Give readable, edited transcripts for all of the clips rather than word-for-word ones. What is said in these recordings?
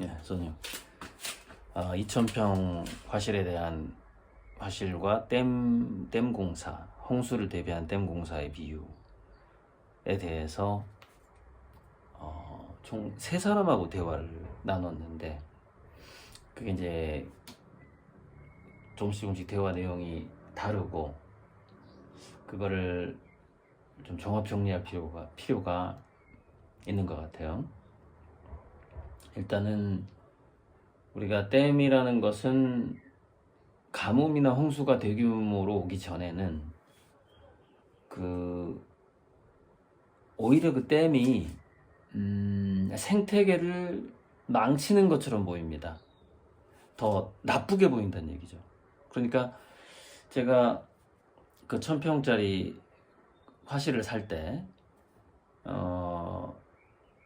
예, 선생님. 2,000평 화실에 대한 화실과 댐 공사, 홍수를 대비한 댐 공사의 비유에 대해서 총 3사람하고 대화를 나눴는데, 그게 이제 조금씩 대화 내용이 다르고, 그거를 좀 종합 정리할 필요가 있는 것 같아요. 일단은 우리가 댐이라는 것은 가뭄이나 홍수가 대규모로 오기 전에는 오히려 그 댐이 생태계를 망치는 것처럼 보입니다. 더 나쁘게 보인다는 얘기죠. 그러니까 제가 그 1,000평짜리 화실을 살 때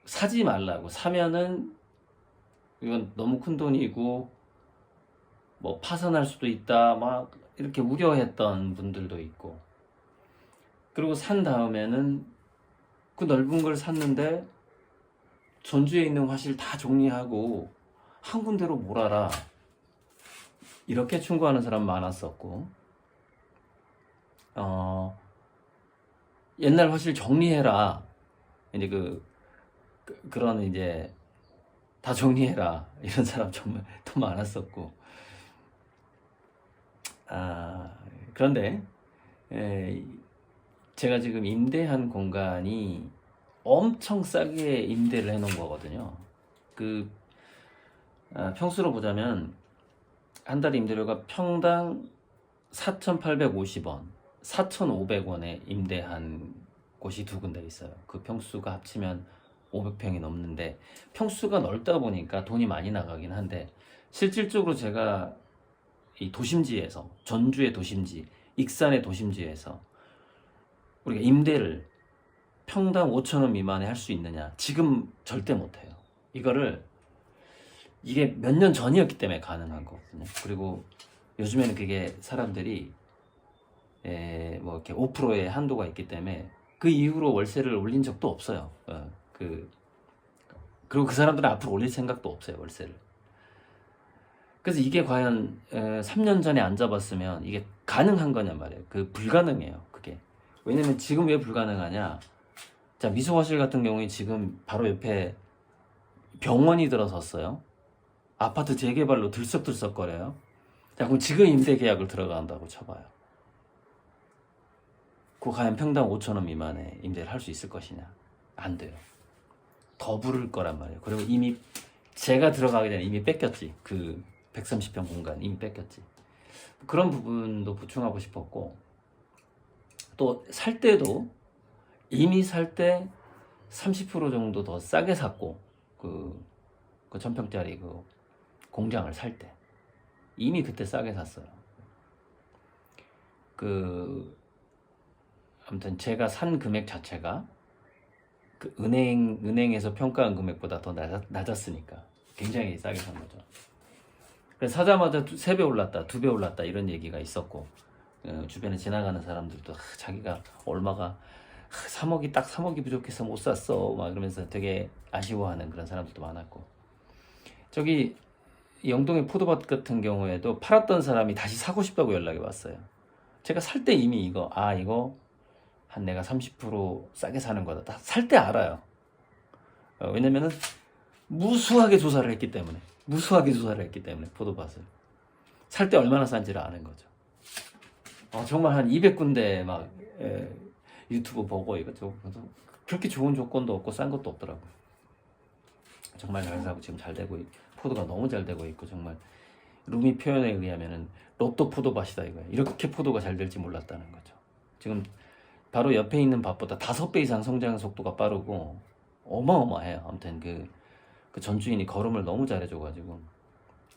사지 말라고, 사면은 이건 너무 큰 돈이고 뭐 파산할 수도 있다 막 이렇게 우려했던 분들도 있고, 그리고 산 다음에는 그 넓은 걸 샀는데 전주에 있는 화실 다 정리하고 한 군데로 몰아라, 이렇게 충고하는 사람 많았었고, 옛날 화실 정리해라, 이제 그런 이제 다 정리해라, 이런 사람 정말 더 많았었고, 그런데 제가 지금 임대한 공간이 엄청 싸게 임대를 해놓은 거거든요. 평수로 보자면 한 달 임대료가 평당 4,850원, 4,500원에 임대한 곳이 2군데 있어요. 그 평수가 합치면 500평이 넘는데, 평수가 넓다 보니까 돈이 많이 나가긴 한데, 실질적으로 제가 이 도심지에서, 전주의 도심지, 익산의 도심지에서 우리가 임대를 평당 5,000원 미만에 할 수 있느냐? 지금 절대 못해요. 이게 몇 년 전이었기 때문에 가능한 거거든요. 그리고 요즘에는 그게 사람들이 뭐 이렇게 5%의 한도가 있기 때문에 그 이후로 월세를 올린 적도 없어요. 그리고 그 사람들은 앞으로 올릴 생각도 없어요, 월세를. 그래서 이게 과연 3년 전에 안 잡았으면 이게 가능한 거냐 말이에요. 불가능해요, 그게. 왜냐면 지금 왜 불가능하냐? 자, 미소화실 같은 경우에 지금 바로 옆에 병원이 들어섰어요. 아파트 재개발로 들썩들썩거려요. 자, 그럼 지금 임대 계약을 들어간다고 쳐봐요. 그거 과연 평당 5,000원 미만에 임대를 할 수 있을 것이냐? 안 돼요. 더 부를 거란 말이에요. 그리고 이미 제가 들어가기 전에 이미 뺏겼지. 130평 공간 이미 뺏겼지. 그런 부분도 보충하고 싶었고, 또 살 때도 이미 살 때 30% 정도 더 싸게 샀고, 1,000평짜리 공장을 살 때 이미 그때 싸게 샀어요. 아무튼 제가 산 금액 자체가 은행에서 평가한 금액보다 더 낮았으니까 굉장히 싸게 산 거죠. 그래서 사자마자 3배 올랐다, 2배 올랐다, 이런 얘기가 있었고, 주변에 지나가는 사람들도 자기가 얼마가 3억이 부족해서 못 샀어 막 이러면서 되게 아쉬워하는 그런 사람들도 많았고, 저기 영동의 포도밭 같은 경우에도 팔았던 사람이 다시 사고 싶다고 연락이 왔어요. 제가 살 때 이미 이거 한 내가 30% 싸게 사는 거다, 살 때 알아요. 왜냐면은 무수하게 조사를 했기 때문에 포도밭을 살 때 얼마나 싼지를 아는 거죠. 정말 한 200군데 막 유튜브 보고 이것저것 그렇게 좋은 조건도 없고 싼 것도 없더라고요. 정말 잘 사고 지금 잘 되고, 포도가 너무 잘 되고 있고, 정말 루미 표현에 의하면은 로또 포도밭이다 이거예요. 이렇게 포도가 잘 될지 몰랐다는 거죠. 지금 바로 옆에 있는 밭보다 5배 이상 성장 속도가 빠르고 어마어마해요. 아무튼 그 전주인이 걸음을 너무 잘해줘가지고,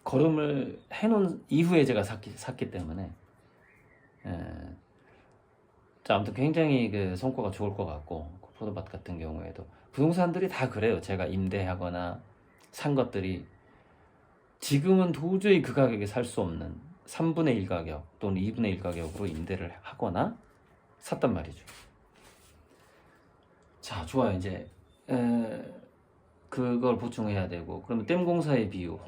걸음을 해놓은 이후에 제가 샀기 때문에, 자, 아무튼 굉장히 성과가 좋을 것 같고, 포도밭 같은 경우에도 부동산들이 다 그래요. 제가 임대하거나 산 것들이 지금은 도저히 그 가격에 살 수 없는 3분의 1 가격 또는 2분의 1 가격으로 임대를 하거나 샀단 말이죠. 자, 좋아요. 이제 그걸 보충해야 되고, 그러면 댐공사의 비유,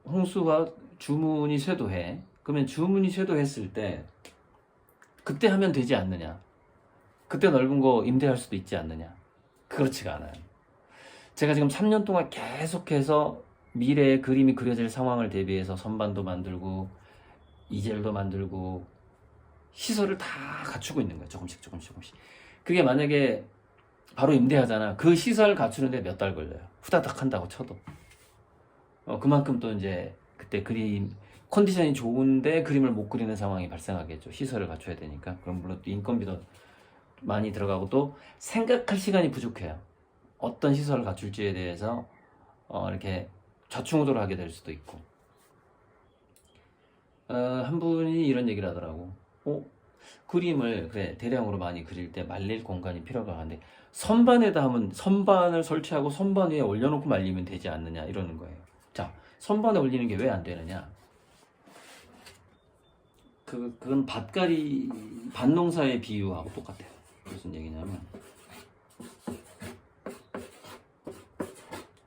홍수와 주문이 쇄도해. 그러면 주문이 쇄도했을 때 그때 하면 되지 않느냐? 그때 넓은 거 임대할 수도 있지 않느냐? 그렇지가 않아요. 제가 지금 3년 동안 계속해서 미래의 그림이 그려질 상황을 대비해서 선반도 만들고 이젤도 만들고 시설을 다 갖추고 있는 거예요. 조금씩. 그게 만약에 바로 임대하잖아. 그 시설 갖추는데 몇 달 걸려요. 후다닥 한다고 쳐도. 그만큼 또 이제 그때 그림 컨디션이 좋은데 그림을 못 그리는 상황이 발생하겠죠. 시설을 갖춰야 되니까. 그럼 물론 또 인건비도 많이 들어가고 또 생각할 시간이 부족해요. 어떤 시설을 갖출지에 대해서 이렇게 좌충우돌을 하게 될 수도 있고. 한 분이 이런 얘기를 하더라고. 그림을 그래 대량으로 많이 그릴 때 말릴 공간이 필요가 한데 선반에다 하면 선반을 설치하고 선반 위에 올려놓고 말리면 되지 않느냐 이러는 거예요. 자, 선반에 올리는 게 왜 안 되느냐? 그건 밭농사의 비유하고 똑같아요. 무슨 얘기냐면,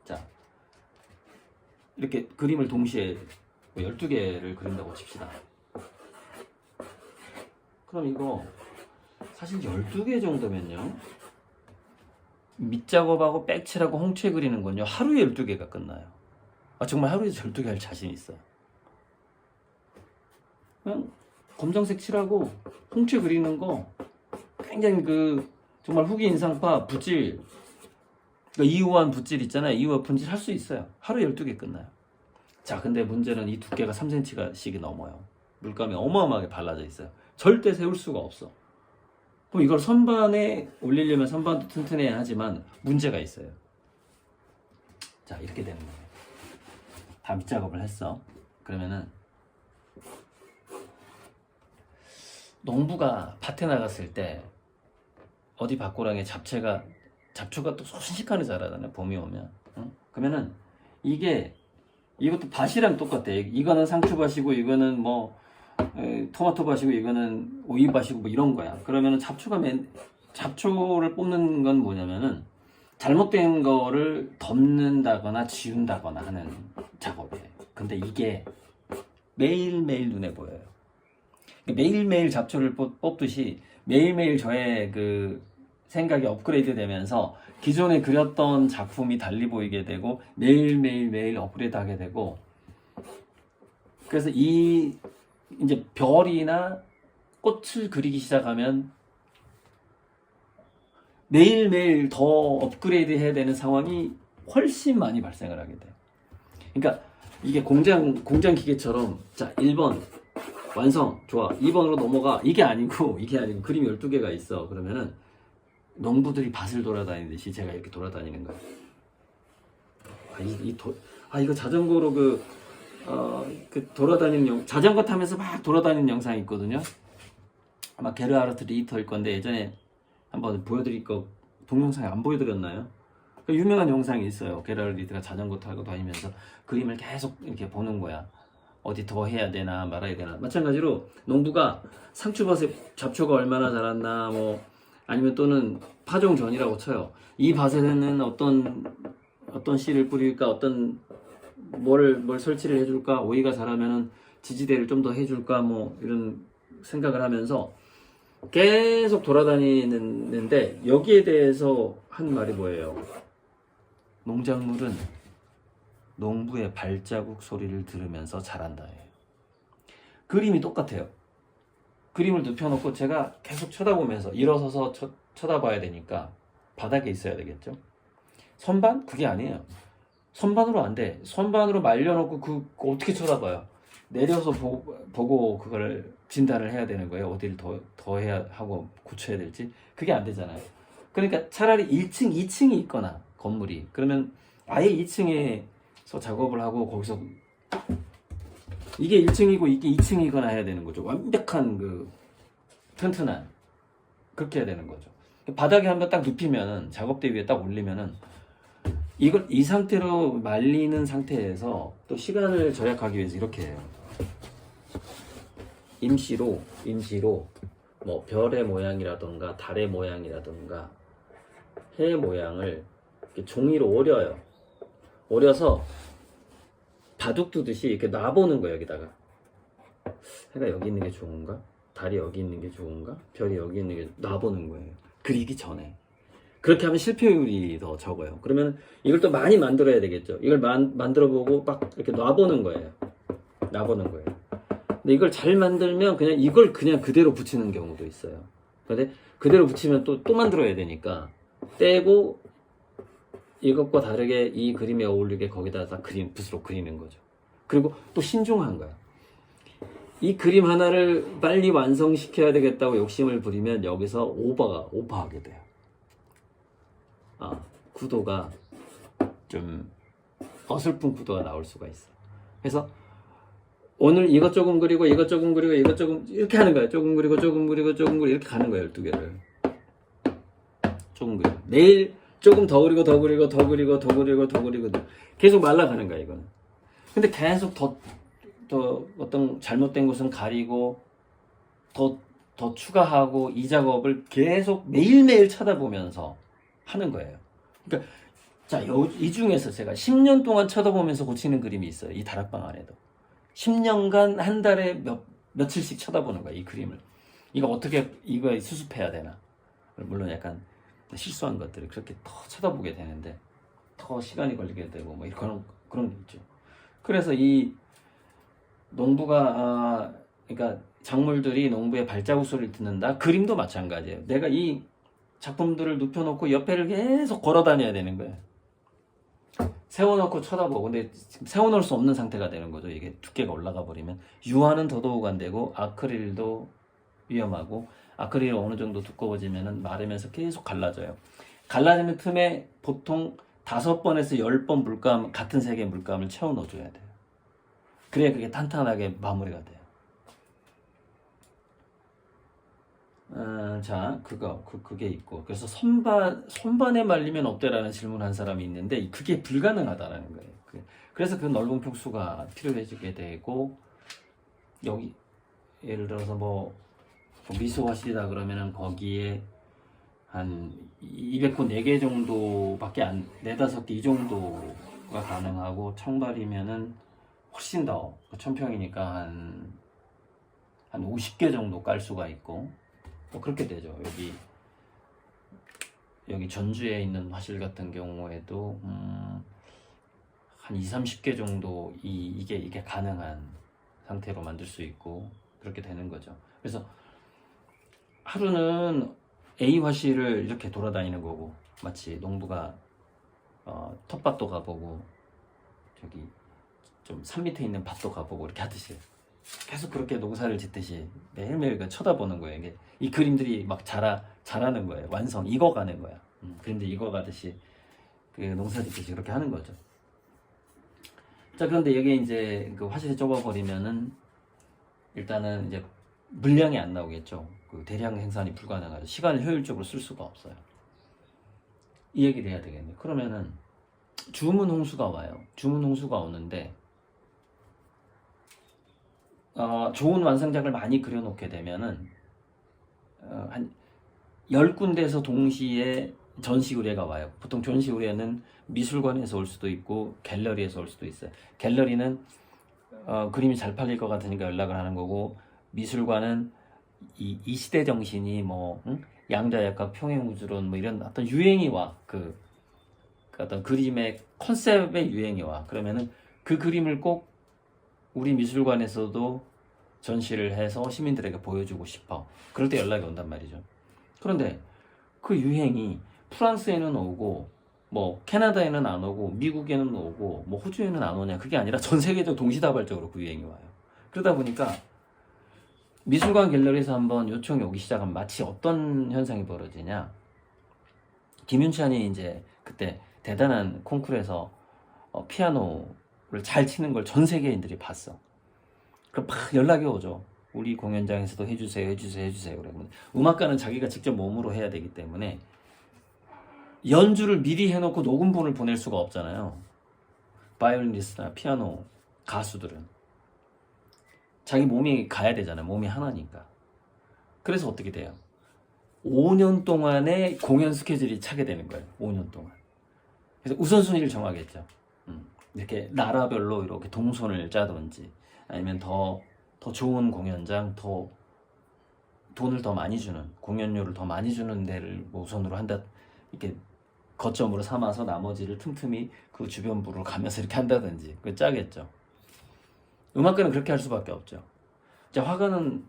자, 이렇게 그림을 동시에 12개를 그린다고 칩시다. 그럼 이거 사실 12개 정도면요, 밑작업하고 백칠하고 홍채 그리는 건요 하루에 12개가 끝나요. 정말 하루에 12개 할 자신 있어요. 그냥 검정색 칠하고 홍채 그리는 거 굉장히 정말 후기 인상파 붓질, 이우한 붓질 있잖아요. 이우한 붓질 할 수 있어요. 하루에 12개 끝나요. 자, 근데 문제는 이 두께가 3cm씩이 넘어요. 물감이 어마어마하게 발라져 있어요. 절대 세울 수가 없어. 그럼 이걸 선반에 올리려면 선반도 튼튼해야 하지만 문제가 있어요. 자, 이렇게 되는 거예요. 다 밑작업을 했어. 그러면은 농부가 밭에 나갔을 때 어디 밭고랑에 잡초가 또 순식간에 자라잖아요. 봄이 오면. 그러면은 이것도 밭이랑 똑같아. 이거는 상추밭이고 이거는 뭐 토마토 밭이고 이거는 오이 밭이고 뭐 이런 거야. 그러면은 잡초를 뽑는 건 뭐냐면은 잘못된 거를 덮는다거나 지운다거나 하는 작업이에요. 근데 이게 매일매일 눈에 보여요. 매일매일 잡초를 뽑듯이 매일매일 저의 생각이 업그레이드 되면서 기존에 그렸던 작품이 달리 보이게 되고 매일 업그레이드 하게 되고, 그래서 이제 별이나 꽃을 그리기 시작하면 매일매일 더 업그레이드 해야 되는 상황이 훨씬 많이 발생을 하게 돼요. 그러니까 이게 공장 기계처럼, 자, 1번 완성, 좋아, 2번으로 넘어가, 이게 아니고 그림이 12개가 있어. 그러면은 농부들이 밭을 돌아다니듯이 제가 이렇게 돌아다니는 거예요. 이거 자전거로 돌아다니는 자전거 타면서 막 돌아다니는 영상이 있거든요. 아마 게르하르트 리히터일 건데 예전에 한번 보여드릴 거 동영상에 안 보여드렸나요? 유명한 영상이 있어요. 게르하르트 리히터가 자전거 타고 다니면서 그림을 계속 이렇게 보는 거야. 어디 더 해야 되나 말아야 되나. 마찬가지로 농부가 상추밭에 잡초가 얼마나 자랐나, 뭐 아니면 또는 파종 전이라고 쳐요. 이 밭에는 어떤 씨를 뿌릴까, 뭘 설치를 해줄까, 오이가 자라면은 지지대를 좀 더 해줄까, 뭐 이런 생각을 하면서 계속 돌아다니는데, 여기에 대해서 한 말이 뭐예요? 농작물은 농부의 발자국 소리를 들으면서 자란다. 그림이 똑같아요. 그림을 눕혀놓고 제가 계속 쳐다보면서 일어서서 쳐다봐야 되니까 바닥에 있어야 되겠죠. 선반? 그게 아니에요. 선반으로 안 돼. 선반으로 말려놓고 어떻게 쳐다봐요? 내려서 보고 그걸 진단을 해야 되는 거예요. 어디를 더 해야 하고 고쳐야 될지. 그게 안 되잖아요. 그러니까 차라리 1층, 2층이 있거나 건물이, 그러면 아예 2층에서 작업을 하고 거기서 이게 1층이고 이게 2층이거나 해야 되는 거죠. 완벽한 튼튼한, 그렇게 해야 되는 거죠. 바닥에 한번 딱 눕히면은, 작업대 위에 딱 올리면은 이걸 이 상태로 말리는 상태에서 또 시간을 절약하기 위해서 이렇게 해요. 임시로 뭐 별의 모양이라던가 달의 모양이라던가 해 모양을 이렇게 종이로 오려요. 오려서 바둑 두듯이 이렇게 놔보는 거예요. 여기다가 해가 여기 있는 게 좋은가? 달이 여기 있는 게 좋은가? 별이 여기 있는 게 놔보는 거예요. 그리기 전에. 그렇게 하면 실패율이 더 적어요. 그러면 이걸 또 많이 만들어야 되겠죠. 이걸 만들어보고 막 이렇게 놔보는 거예요. 놔보는 거예요. 근데 이걸 잘 만들면 그냥 이걸 그냥 그대로 붙이는 경우도 있어요. 근데 그대로 붙이면 또 만들어야 되니까 떼고 이것과 다르게 이 그림에 어울리게 거기다 붓으로 그리는 거죠. 그리고 또 신중한 거야. 이 그림 하나를 빨리 완성시켜야 되겠다고 욕심을 부리면 여기서 오버하게 돼요. 구도가 좀 어설픈 구도가 나올 수가 있어. 그래서 오늘 이것 조금 그리고 이것 조금 그리고 이것 조금 이렇게 하는 거예요. 조금 그리고 조금 그리고 조금 그리고 이렇게 가는 거예요. 12개를 조금 그리고 내일 조금 더 그리고 더 그리고 더 그리고 더 그리고 더 그리고 계속 말라가는 거야 이거는. 근데 계속 더 어떤 잘못된 곳은 가리고 더 추가하고 이 작업을 계속 매일매일 쳐다보면서 하는 거예요. 그러니까 자, 이 중에서 제가 10년 동안 쳐다보면서 고치는 그림이 있어요. 이 다락방 안에도 10년간 한 달에 며칠씩 쳐다보는 거야 이 그림을. 이거 수습해야 되나? 물론 약간 실수한 것들을 그렇게 더 쳐다보게 되는데 더 시간이 걸리게 되고 뭐 그런 게 있죠. 그래서 이 농부가 그러니까 작물들이 농부의 발자국 소리를 듣는다. 그림도 마찬가지예요. 내가 이 작품들을 눕혀놓고 옆에를 계속 걸어 다녀야 되는 거예요. 세워놓고 쳐다보고 근데 지금 세워놓을 수 없는 상태가 되는 거죠. 이게 두께가 올라가 버리면 유화는 더더욱 안 되고 아크릴도 위험하고 아크릴이 어느 정도 두꺼워지면은 마르면서 계속 갈라져요. 갈라지는 틈에 보통 5번에서 10번 같은 색의 물감을 채워 넣어줘야 돼요. 그래야 그게 탄탄하게 마무리가 돼요. 자, 그게 있고. 그래서 선반에 말리면 어때라는 질문한 사람이 있는데, 그게 불가능하다라는 거예요. 그래서 그 넓은 평수가 필요해지게 되고, 여기, 예를 들어서 미소화실이다 그러면은 거기에 한 200호 4개 정도밖에 4-5개 이 정도가 가능하고, 청발이면은 훨씬 더, 1000평이니까 한 50개 정도 깔 수가 있고, 그렇게 되죠. 여기 전주에 있는 화실 같은 경우에도 한 20-30개 정도 이게 가능한 상태로 만들 수 있고 그렇게 되는 거죠. 그래서 하루는 A 화실을 이렇게 돌아다니는 거고 마치 농부가 텃밭도 가보고 저기 좀 산 밑에 있는 밭도 가보고 이렇게 하듯이 계속 그렇게 농사를 짓듯이 매일매일 쳐다보는 거예요. 이 그림들이 막 자라는 거예요. 익어가는 거야. 그림들이 익어가듯이 그 농사 짓듯이 그렇게 하는 거죠. 자, 그런데 여기 이제 그 화실이 좁아버리면은 일단은 이제 물량이 안 나오겠죠. 그 대량 생산이 불가능하죠. 시간을 효율적으로 쓸 수가 없어요. 이 얘기를 해야 되겠네. 그러면은 주문 홍수가 와요. 주문 홍수가 오는데 좋은 완성작을 많이 그려놓게 되면은 한 10군데에서 동시에 전시 의뢰가 와요. 보통 전시 의뢰는 미술관에서 올 수도 있고 갤러리에서 올 수도 있어요. 갤러리는 그림이 잘 팔릴 것 같으니까 연락을 하는 거고, 미술관은 이 시대 정신이 양자역학, 평행우주론 이런 어떤 유행이 와. 그 어떤 그림의 컨셉의 유행이 와. 그러면은 그 그림을 꼭 우리 미술관에서도 전시를 해서 시민들에게 보여주고 싶어. 그럴 때 연락이 온단 말이죠. 그런데 그 유행이 프랑스에는 오고 캐나다에는 안 오고 미국에는 오고 호주에는 안 오냐, 그게 아니라 전 세계적 동시다발적으로 그 유행이 와요. 그러다 보니까 미술관 갤러리에서 한번 요청이 오기 시작하면 마치 어떤 현상이 벌어지냐, 김윤찬이 이제 그때 대단한 콩쿠르에서 피아노를 잘 치는 걸 전 세계인들이 봤어. 그럼 막 연락이 오죠. 우리 공연장에서도 해주세요. 그러면 음악가는 자기가 직접 몸으로 해야 되기 때문에 연주를 미리 해놓고 녹음본을 보낼 수가 없잖아요. 바이올리니스트나 피아노 가수들은 자기 몸이 가야 되잖아요. 몸이 하나니까. 그래서 어떻게 돼요? 5년 동안의 공연 스케줄이 차게 되는 거예요. 5년 동안. 그래서 우선순위를 정하겠죠. 이렇게 나라별로 이렇게 동선을 짜든지 아니면 더 좋은 공연장, 더 돈을 더 많이 주는, 공연료를 더 많이 주는 데를 뭐 우선으로 한다, 이렇게 거점으로 삼아서 나머지를 틈틈이 그 주변부로 가면서 이렇게 한다든지 그 짜겠죠. 음악가는 그렇게 할 수밖에 없죠. 자, 화가는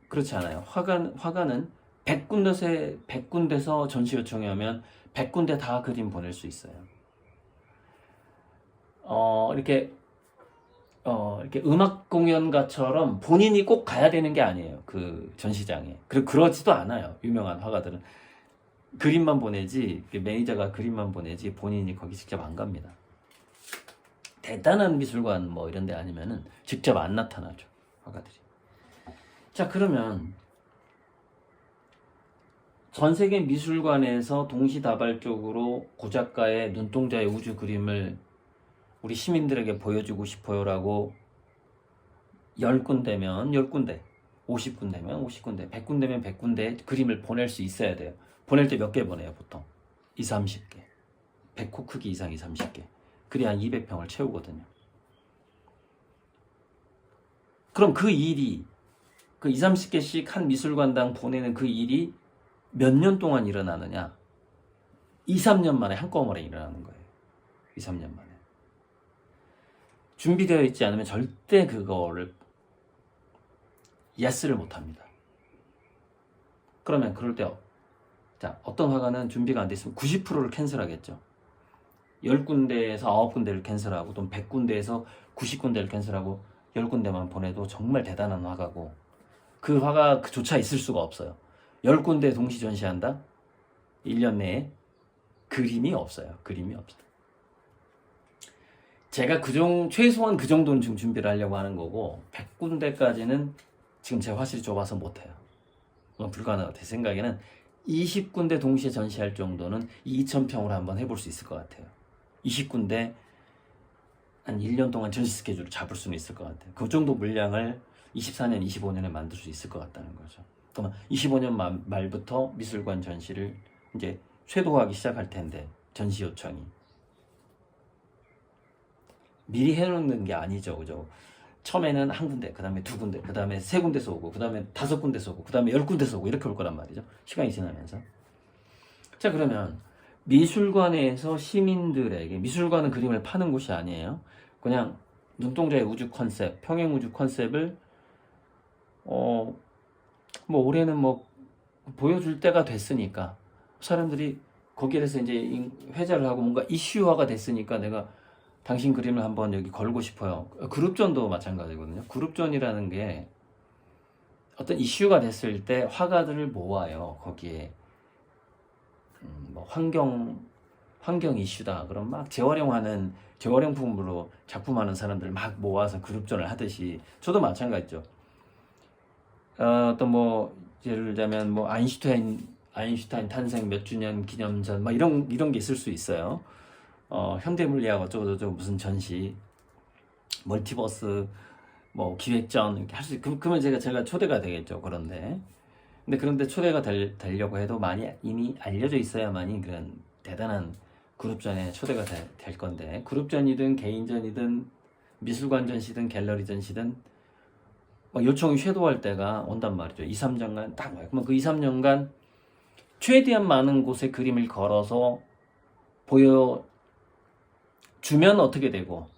그렇지 않아요. 화가는 100군데서 전시 요청이 오면 100군데 다 그림 보낼 수 있어요. 이렇게 음악 공연가처럼 본인이 꼭 가야 되는 게 아니에요. 그 전시장에. 그리고 그러지도 않아요. 유명한 화가들은. 그림만 보내지, 매니저가 그림만 보내지 본인이 거기 직접 안 갑니다. 대단한 미술관 뭐 이런 데 아니면은 직접 안 나타나죠. 화가들이. 자, 그러면 전 세계 미술관에서 동시다발적으로 고작가의 눈동자의 우주 그림을 우리 시민들에게 보여주고 싶어요라고 10군데면 10군데, 50군데면 50군데, 100군데면 100군데 그림을 보낼 수 있어야 돼요. 보낼 때 몇 개 보내요, 보통? 20, 30개. 100호 크기 이상 20, 30개. 그래야 한 200평을 채우거든요. 그럼 그 일이, 그 20, 30개씩 한 미술관당 보내는 그 일이 몇 년 동안 일어나느냐? 2, 3년 만에 한꺼번에 일어나는 거예요. 2, 3년 만에. 준비되어 있지 않으면 절대 그거를 예스를 못합니다. 그러면 그럴 때 자, 어떤 화가는 준비가 안 돼 있으면 90%를 캔슬하겠죠. 10군데에서 9군데를 캔슬하고 또 100군데에서 90군데를 캔슬하고 10군데만 보내도 정말 대단한 화가고, 그 화가 그조차 있을 수가 없어요. 10군데 동시 전시한다? 1년 내에 그림이 없어요. 그림이 없어요. 제가 최소한 그 정도는 지금 준비를 하려고 하는 거고, 100군데까지는 지금 제 화실이 좁아서 못해요. 불가능하다. 제 생각에는 20군데 동시에 전시할 정도는 2000평으로 한번 해볼 수 있을 것 같아요. 20군데 한 1년 동안 전시 스케줄을 잡을 수는 있을 것 같아요. 그 정도 물량을 24년, 25년에 만들 수 있을 것 같다는 거죠. 그러면 25년 말부터 미술관 전시를 이제 쇄도하기 시작할 텐데, 전시 요청이. 미리 해놓는 게 아니죠, 그죠? 처음에는 한 군데, 그 다음에 두 군데, 그 다음에 세 군데서 오고, 그 다음에 5군데서 오고, 그 다음에 10군데서 오고, 이렇게 올 거란 말이죠. 시간이 지나면서. 자, 그러면 미술관에서 시민들에게, 미술관은 그림을 파는 곳이 아니에요. 그냥 눈동자의 우주 컨셉, 평행 우주 컨셉을 뭐 올해는 뭐 보여줄 때가 됐으니까 사람들이 거기에 대해서 이제 회자를 하고 뭔가 이슈화가 됐으니까 내가 당신 그림을 한번 여기 걸고 싶어요. 그룹전도 마찬가지거든요. 그룹전이라는 게 어떤 이슈가 됐을 때 화가들을 모아요. 거기에 뭐 환경 이슈다. 그럼 막 재활용품으로 작품하는 사람들 막 모아서 그룹전을 하듯이, 저도 마찬가지죠. 어떤 뭐 예를 들자면 뭐 아인슈타인 탄생 몇 주년 기념전 막 이런 게 있을 수 있어요. 현대물리학 어쩌고저쩌고 무슨 전시, 멀티버스 뭐 기획전 이렇게 할 수, 그러면 제가 초대가 되겠죠. 그런데 초대가 되려고 해도 많이 이미 알려져 있어야만이 그런 대단한 그룹전에 초대가 될 건데, 그룹전이든 개인전이든 미술관 전시든 갤러리 전시든 요청이 쇄도할 때가 온단 말이죠. 2, 3년간 딱 와요. 그러면 그 2, 3년간 최대한 많은 곳에 그림을 걸어서 보여주면 어떻게 되고,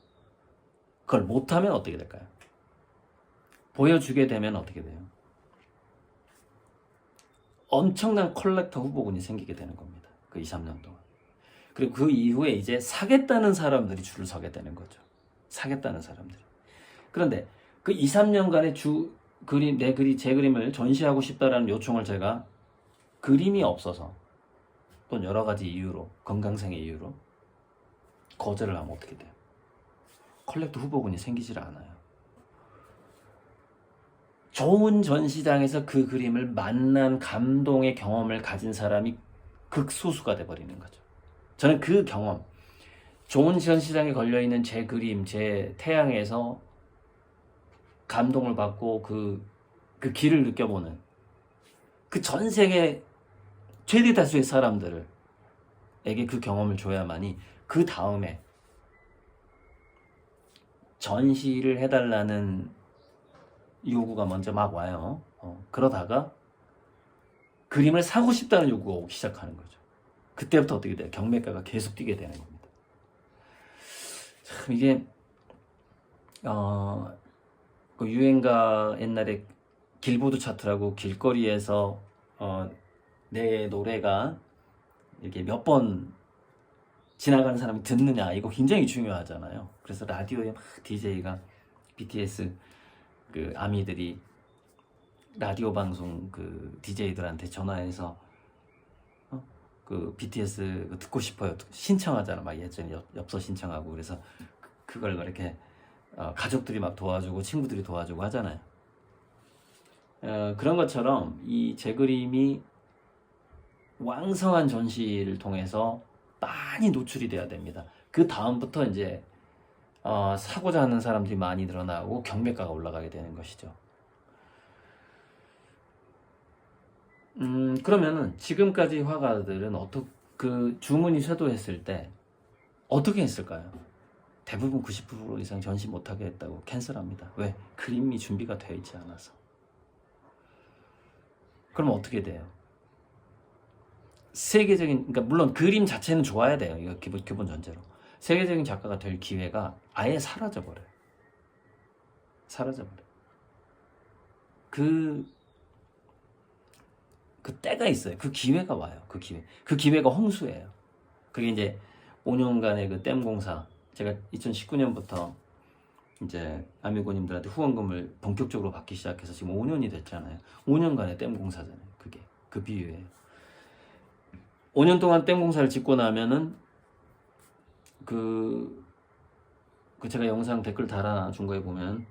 그걸 못하면 어떻게 될까요? 보여주게 되면 어떻게 돼요? 엄청난 컬렉터 후보군이 생기게 되는 겁니다. 그 2, 3년 동안. 그리고 그 이후에 이제 사겠다는 사람들이 줄을 서게 되는 거죠. 사겠다는 사람들이. 그런데 그 2, 3년간의 제 그림을 전시하고 싶다라는 요청을 제가 그림이 없어서 또는 여러 가지 이유로, 건강상의 이유로 거절을 하면 어떻게 돼요? 컬렉터 후보군이 생기질 않아요. 좋은 전시장에서 그 그림을 만난 감동의 경험을 가진 사람이 극소수가 돼버리는 거죠. 저는 그 경험, 좋은 전시장에 걸려있는 제 그림, 제 태양에서 감동을 받고 그 길을 느껴보는 그 전 세계 최대 다수의 사람들에게 그 경험을 줘야만이 그 다음에 전시를 해달라는 요구가 먼저 막 와요. 그러다가 그림을 사고 싶다는 요구가 오기 시작하는 거죠. 그때부터 어떻게 돼요? 경매가가 계속 뛰게 되는 겁니다. 참 이게 그 유행가 옛날에 길보드 차트라고 길거리에서 내 노래가 이렇게 몇 번 지나가는 사람이 듣느냐 이거 굉장히 중요하잖아요. 그래서 라디오에 막 DJ가 BTS 그 아미들이 라디오 방송 그 DJ들한테 전화해서 그 BTS 듣고 싶어요 신청하잖아. 막 예전에 엽서 신청하고 그래서 그걸 이렇게 가족들이 막 도와주고 친구들이 도와주고 하잖아요. 그런 것처럼 이 제 그림이 왕성한 전시를 통해서 많이 노출이 돼야 됩니다. 그 다음부터 이제 사고자 하는 사람들이 많이 늘어나고 경매가가 올라가게 되는 것이죠. 그러면은 지금까지 화가들은 그 주문이 쇄도했을 때 어떻게 했을까요? 대부분 90% 이상 전시 못하게 했다고 캔슬합니다. 왜? 그림이 준비가 되어 있지 않아서. 그럼 어떻게 돼요? 세계적인, 그러니까 물론 그림 자체는 좋아야 돼요. 이거 기본 전제로. 세계적인 작가가 될 기회가 아예 사라져버려요. 사라져버려요. 그 때가 있어요. 그 기회가 와요. 그 기회가 홍수예요. 그게 이제 5년간의 그 댐 공사. 제가 2019년부터 이제 아미고님들한테 후원금을 본격적으로 받기 시작해서 지금 5년이 됐잖아요. 5년간의 댐 공사잖아요. 그게 그 비유예요. 5년 동안 댐 공사를 짓고 나면은 그 제가 영상 댓글 달아준 거에 보면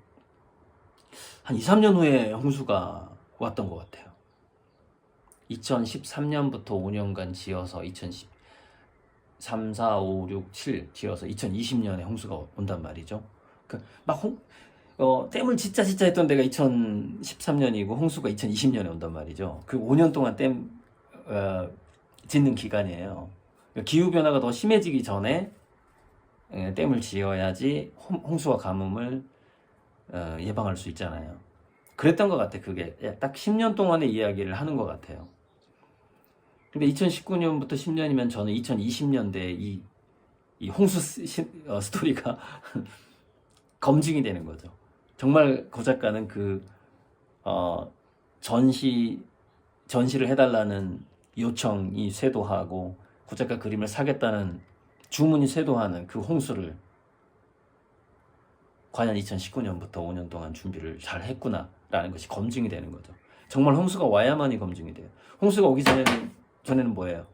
한 2, 3년 후에 홍수가 왔던 것 같아요. 2013년부터 5년간 지어서 2013, 4, 5, 6, 7 지어서 2020년에 홍수가 온단 말이죠. 댐을 짓자 했던 데가 2013년이고 홍수가 2020년에 온단 말이죠. 그 5년 동안 댐 짓는 기간이에요. 기후변화가 더 심해지기 전에 댐을 지어야지 홍수와 가뭄을 예방할 수 있잖아요. 그랬던 것 같아. 그게 딱 10년 동안의 이야기를 하는 것 같아요. 근데 2019년부터 10년이면 저는 2020년대에 이 홍수 스토리가 검증이 되는 거죠. 정말 고 작가는 전시를 해달라는 요청이 쇄도하고 고 작가 그림을 사겠다는 주문이 쇄도하는 그 홍수를 과연 2019년부터 5년 동안 준비를 잘 했구나라는 것이 검증이 되는 거죠. 정말 홍수가 와야만이 검증이 돼요. 홍수가 오기 전에는 뭐예요?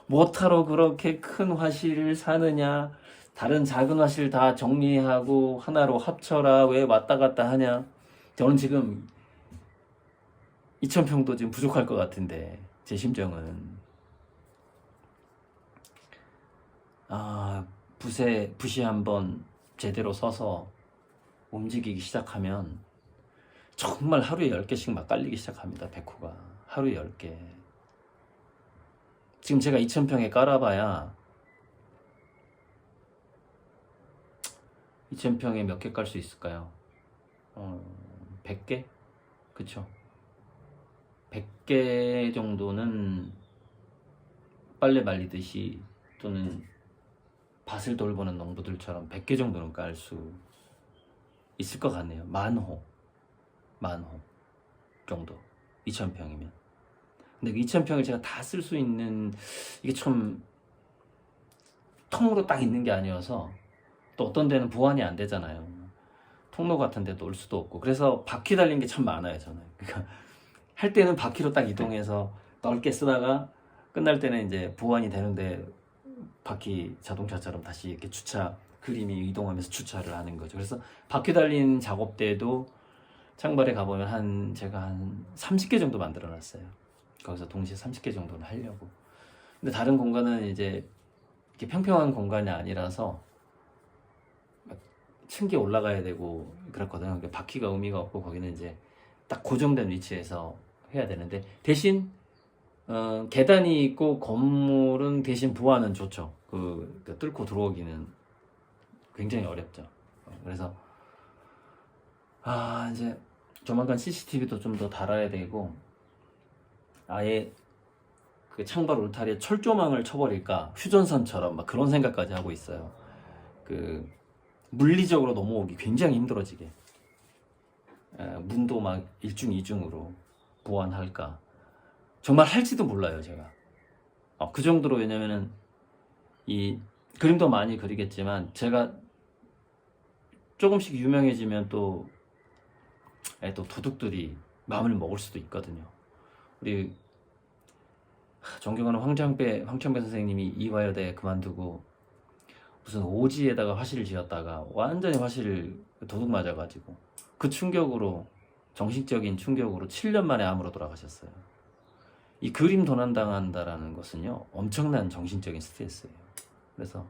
뭐하러 그렇게 큰 화실을 사느냐, 다른 작은 화실 다 정리하고 하나로 합쳐라, 왜 왔다 갔다 하냐. 저는 지금 2,000평도 지금 부족할 것 같은데 제 심정은 붓이 한번 제대로 서서 움직이기 시작하면 정말 하루에 10개씩 막 깔리기 시작합니다. 백호가 하루에 10개. 지금 제가 2,000평에 깔아봐야 2,000평에 몇 개 깔 수 있을까요? 100개? 그쵸? 100개 정도는 빨래 말리듯이 또는 밭을 돌보는 농부들처럼 100개 정도는 깔 수 있을 것 같네요. 만호 정도. 2,000평이면. 근데 2,000평을 제가 다 쓸 수 있는, 이게 참 통으로 딱 있는 게 아니어서, 또 어떤 데는 보완이 안 되잖아요. 통로 같은 데 놓을 수도 없고. 그래서 바퀴 달린 게 참 많아요, 저는. 그러니까 할 때는 바퀴로 딱 이동해서 넓게 쓰다가 끝날 때는 이제 보완이 되는데 바퀴 자동차처럼 다시 이렇게 그림이 이동하면서 주차를 하는 거죠. 그래서 바퀴 달린 작업대도 창발에 가보면 제가 한 30개 정도 만들어 놨어요. 거기서 동시에 30개 정도는 하려고. 근데 다른 공간은 이제 이렇게 평평한 공간이 아니라서 층기 올라가야 되고 그렇거든요. 그러니까 바퀴가 의미가 없고 거기는 이제 딱 고정된 위치에서 해야 되는데 대신 계단이 있고 건물은 대신 부하는 좋죠. 그 뚫고 들어오기는 굉장히 어렵죠. 그래서 이제 조만간 CCTV도 좀 더 달아야 되고, 아예 그 창발 울타리에 철조망을 쳐버릴까, 휴전선처럼 막 그런 생각까지 하고 있어요. 그 물리적으로 넘어오기 굉장히 힘들어지게, 문도 막 1중 2중으로 보완할까, 정말 할지도 몰라요 제가. 그 정도로. 왜냐면은 이 그림도 많이 그리겠지만, 제가 조금씩 유명해지면 또 도둑들이 마음을 먹을 수도 있거든요. 우리 존경하는 황창배 선생님이 이화여대 그만두고 무슨 오지에다가 화실을 지었다가 완전히 화실 도둑 맞아가지고, 그 충격으로, 정신적인 충격으로 7년 만에 암으로 돌아가셨어요. 이 그림 도난당한다라는 것은요, 엄청난 정신적인 스트레스예요. 그래서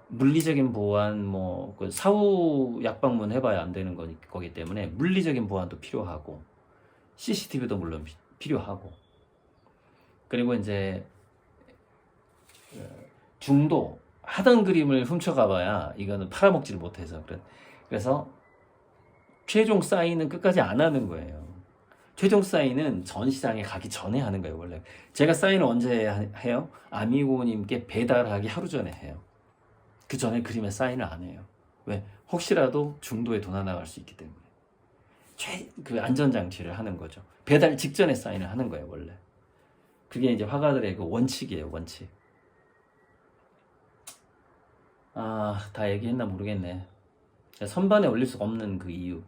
물리적인 보완, 그 사후 약방문 해봐야 안 되는 거기 때문에 물리적인 보완도 필요하고, CCTV도 물론 필요하고, 그리고 이제 중도 하던 그림을 훔쳐가봐야 이거는 팔아먹지를 못해서, 그래서 최종 사인은 끝까지 안 하는 거예요. 최종 사인은 전시장에 가기 전에 하는 거예요. 원래 제가 사인을 언제 해요? 아미고님께 배달하기 하루 전에 해요. 그 전에 그림에 사인을 안 해요. 왜? 혹시라도 중도에 도난당할 수 있기 때문에. 그 안전장치를 하는 거죠. 배달 직전에 사인을 하는 거예요 원래. 그게 이제 화가들의 그 원칙이에요, 원칙. 다 얘기했나 모르겠네. 선반에 올릴 수가 없는 그 이유.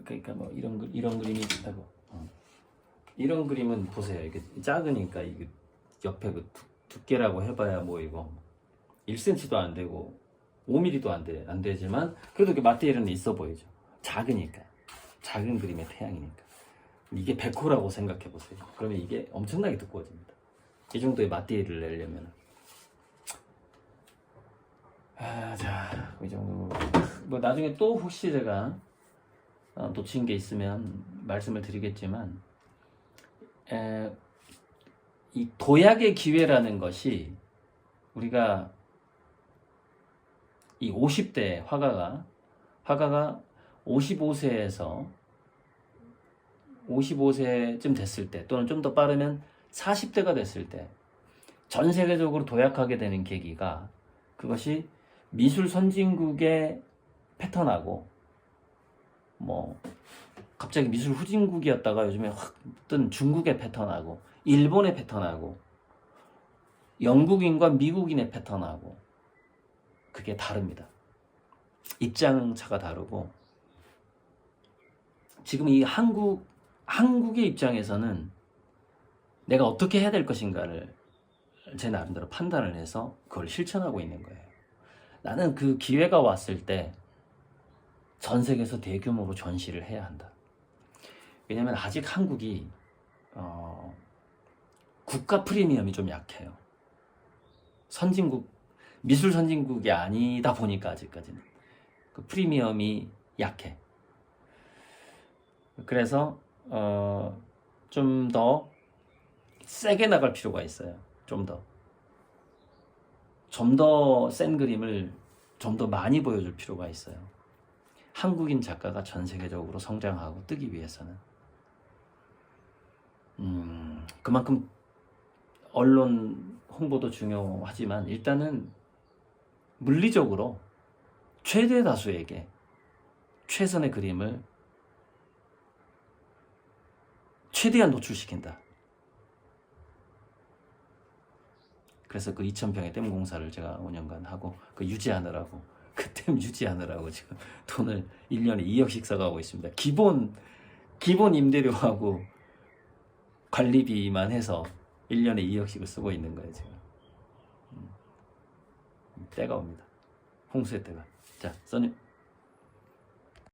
그러니까 뭐 이런 그림이 있다고. 이런 그림은 보세요. 이게 작으니까, 이게 옆에 그 두께라고 해봐야 뭐 이거 1cm도 안 되고 5mm도 안 되지만, 그래도 그 마테리얼은 있어 보이죠. 작으니까. 작은 그림의 태양이니까. 이게 100호라고 생각해 보세요. 그러면 이게 엄청나게 두꺼워집니다. 이 정도의 마테리얼을 내려면. 자, 이 정도. 뭐 나중에 또 혹시 제가 놓친 게 있으면 말씀을 드리겠지만, 이 도약의 기회라는 것이, 우리가 이 50대 화가가 55세쯤 됐을 때, 또는 좀 더 빠르면 40대가 됐을 때 전 세계적으로 도약하게 되는 계기가, 그것이 미술 선진국의 패턴하고, 뭐 갑자기 미술 후진국이었다가 요즘에 확 뜬 중국의 패턴하고, 일본의 패턴하고, 영국인과 미국인의 패턴하고, 그게 다릅니다. 입장차가 다르고, 지금 이 한국의 입장에서는 내가 어떻게 해야 될 것인가를 제 나름대로 판단을 해서 그걸 실천하고 있는 거예요. 나는 그 기회가 왔을 때 전 세계에서 대규모로 전시를 해야 한다. 왜냐면 아직 한국이 국가 프리미엄이 좀 약해요. 미술 선진국이 아니다 보니까 아직까지는 그 프리미엄이 약해. 그래서 좀 더 세게 나갈 필요가 있어요. 좀 더 센 그림을 좀 더 많이 보여줄 필요가 있어요. 한국인 작가가 전 세계적으로 성장하고 뜨기 위해서는. 그만큼 언론 홍보도 중요하지만, 일단은 물리적으로 최대 다수에게 최선의 그림을 최대한 노출시킨다. 그래서 그 2,000평의 댐 공사를 제가 5년간 하고, 그 댐 유지하느라고 지금 돈을 1년에 2억씩 써가고 있습니다. 기본 임대료하고 관리비만 해서 1년에 2억씩을 쓰고 있는 거예요 지금. 때가 옵니다. 홍수의 때가. 자, 써님.